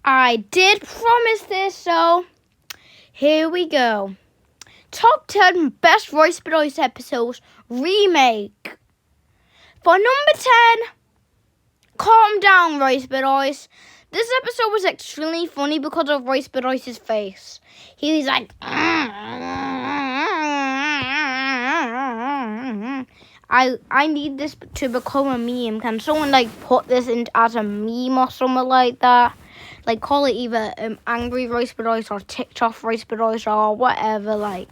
I did promise this, so here we go. Top 10 best Voice Bedoys episodes remake. For number 10, calm down, Voice Bedoys. This episode was extremely funny because of Voice Bedoys' face. He was like, I need this to become a meme. Can someone put this in as a meme or something like that? Call it either Angry Voice Bedoys or TikTok Voice Bedoys or whatever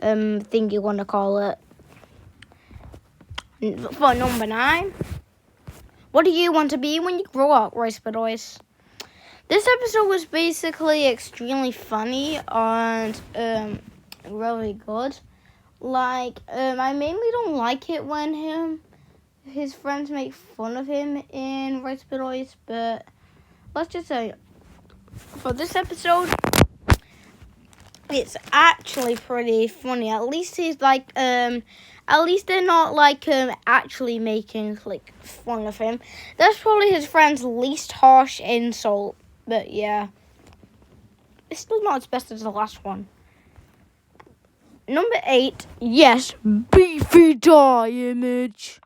thing you want to call it. For number 9, what do you want to be when you grow up, Voice Bedoys? This episode was basically extremely funny and really good. I mainly don't like it when his friends make fun of him in Voice Bedoys, but let's just say, for this episode, it's actually pretty funny. At least he's at least they're not actually making fun of him. That's probably his friend's least harsh insult. But yeah, it's still not as best as the last one. Number 8, yes, beefy die image.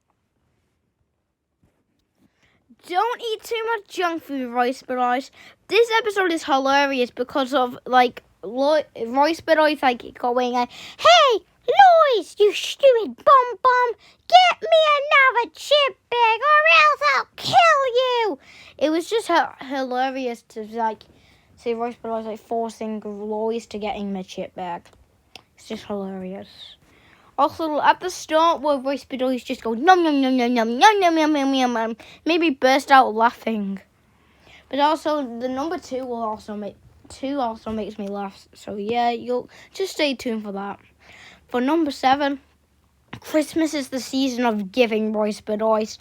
Don't eat too much junk food, Voice Bedoys. This episode is hilarious because of Voice Bedoys going hey, Lois, you stupid bum, get me another chip bag or else I'll kill you. It was just hilarious to see Voice Bedoys forcing Lois to get him a chip bag. It's just hilarious. Also, at the start where Voice Bedoys just go nom nom nom nom nom nom nom nom nom nom nom, maybe burst out laughing. But also the number 2 also makes me laugh. So yeah, you'll just stay tuned for that. For number 7, Christmas is the season of giving, Voice Bedoys.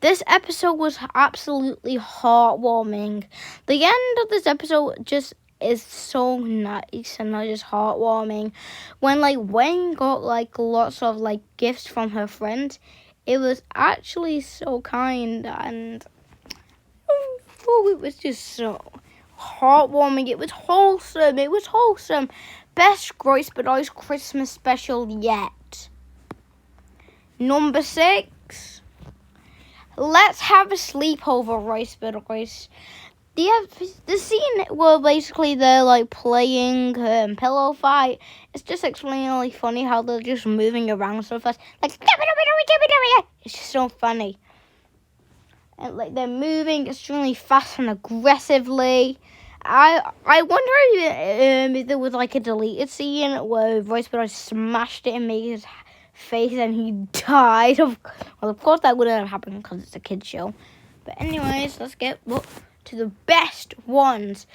This episode was absolutely heartwarming. The end of this episode just is so nice and just heartwarming. When Wayne got lots of gifts from her friends, it was actually so kind and it was just so heartwarming. It was wholesome. Best Voice Bedoys Christmas special yet. Number 6, let's have a sleepover, Voice Bedoys. The scene where basically they're playing pillow fight. It's just extremely funny how they're just moving around so fast. It's just so funny. And they're moving extremely fast and aggressively. I wonder if there was a deleted scene where Voice Bedoys smashed it and made his face and he died. Of course that wouldn't have happened because it's a kid's show. But anyways, let's get to the best ones.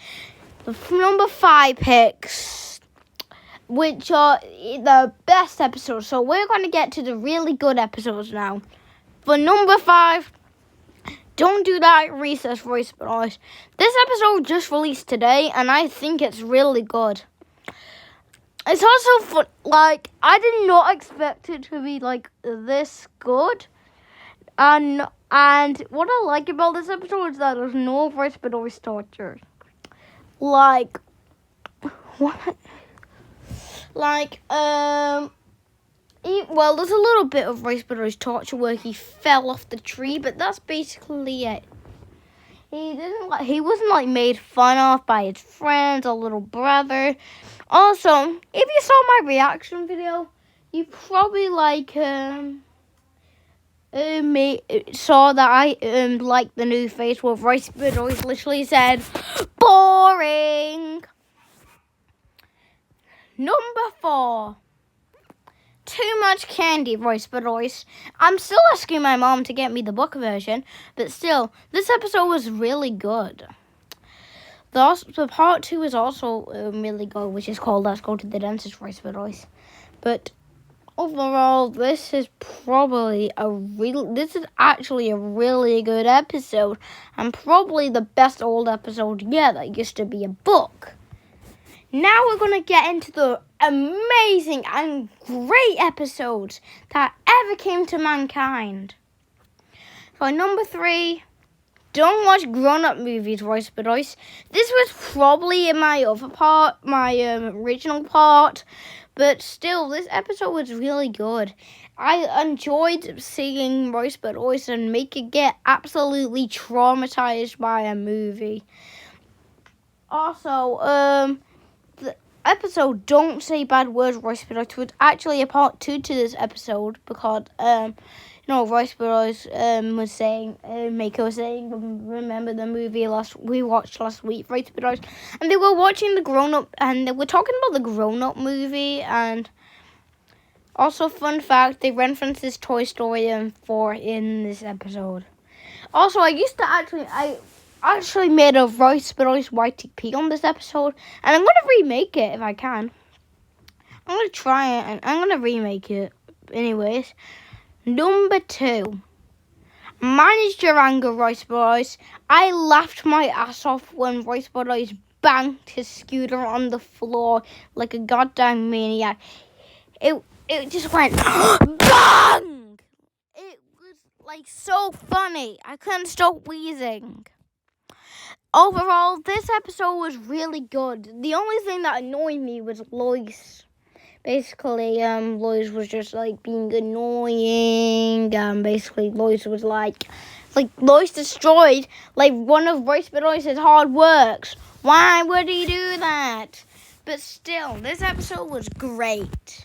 The number 5 picks, which are the best episodes. So we're going to get to the really good episodes now. For number 5, don't do that at recess, Voice Bedoys. This episode just released today, and I think it's really good. It's also fun. I did not expect it to be this good. And what I like about this episode is that there's no Voice Bedoys torture. What? Well, there's a little bit of Voice Bedoys torture where he fell off the tree, but that's basically it. He wasn't made fun of by his friends or little brother. Also, if you saw my reaction video, you probably saw that I liked the new face where Voice Bedoys literally said boring. Number 4, too much candy, Voice Bedoys. I'm still asking my mom to get me the book version, but still, this episode was really good. The part 2 is also really good, which is called Let's Go to the Dentist, Voice Bedoys. But overall, this is actually a really good episode, and probably the best old episode yet that used to be a book. Now we're going to get into the amazing and great episodes that ever came to mankind. For number 3, don't watch grown-up movies, Royce Bedoys. This was probably in my other part, my original part, but still, this episode was really good. I enjoyed seeing Royce Bedoys and make it get absolutely traumatized by a movie. Also, the episode Don't Say Bad Words, Royce Bedoys, was actually a part 2 to this episode because, Royce Bedoys was saying, Mako was saying, remember the movie we watched last week, Royce Bedoys, and they were watching the grown-up, and they were talking about the grown-up movie, and also, fun fact, they referenced this Toy Story 4 in this episode. Also, I actually made a Royce Bedoys YTP on this episode, and I'm going to remake it if I can. I'm going to try it, and I'm going to remake it. Anyways, number 2. Manage your anger, Royce Bedoys. I laughed my ass off when Royce Bedoys banged his scooter on the floor like a goddamn maniac. It just went bang! It was so funny. I couldn't stop wheezing. Overall, this episode was really good. The only thing that annoyed me was Lois. Basically, Lois was just being annoying. Basically, Lois was Lois destroyed one of Royce Bedoys' hard works. Why would he do that? But still, this episode was great.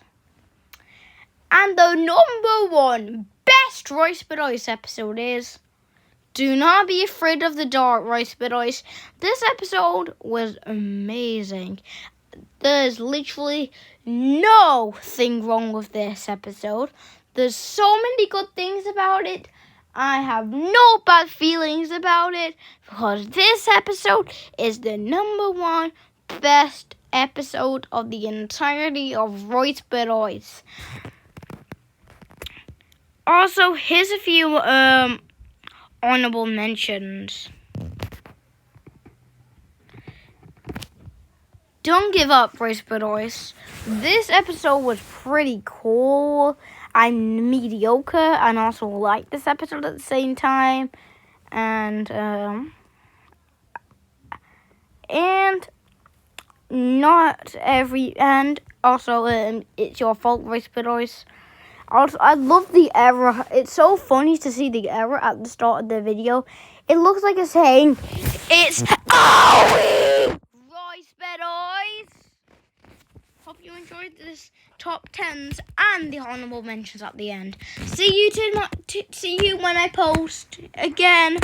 And the number 1 best Royce Bedoys episode is Do Not Be Afraid of the Dark, Royce Bedoys. This episode was amazing. There's literally nothing wrong with this episode. There's so many good things about it. I have no bad feelings about it because this episode is the number 1 best episode of the entirety of Royce Bedoys. Also, here's a few honorable mentions. Don't give up, Royce Bedoys. This episode was pretty cool. I'm mediocre and also like this episode at the same time. And not every, and also it's your fault, Royce Bedoys. Also, I love the error. It's so funny to see the error at the start of the video. It looks like it's saying, it's Owie! Royce Bedoys! Hope you enjoyed this top 10s and the honorable mentions at the end. See you when I post again.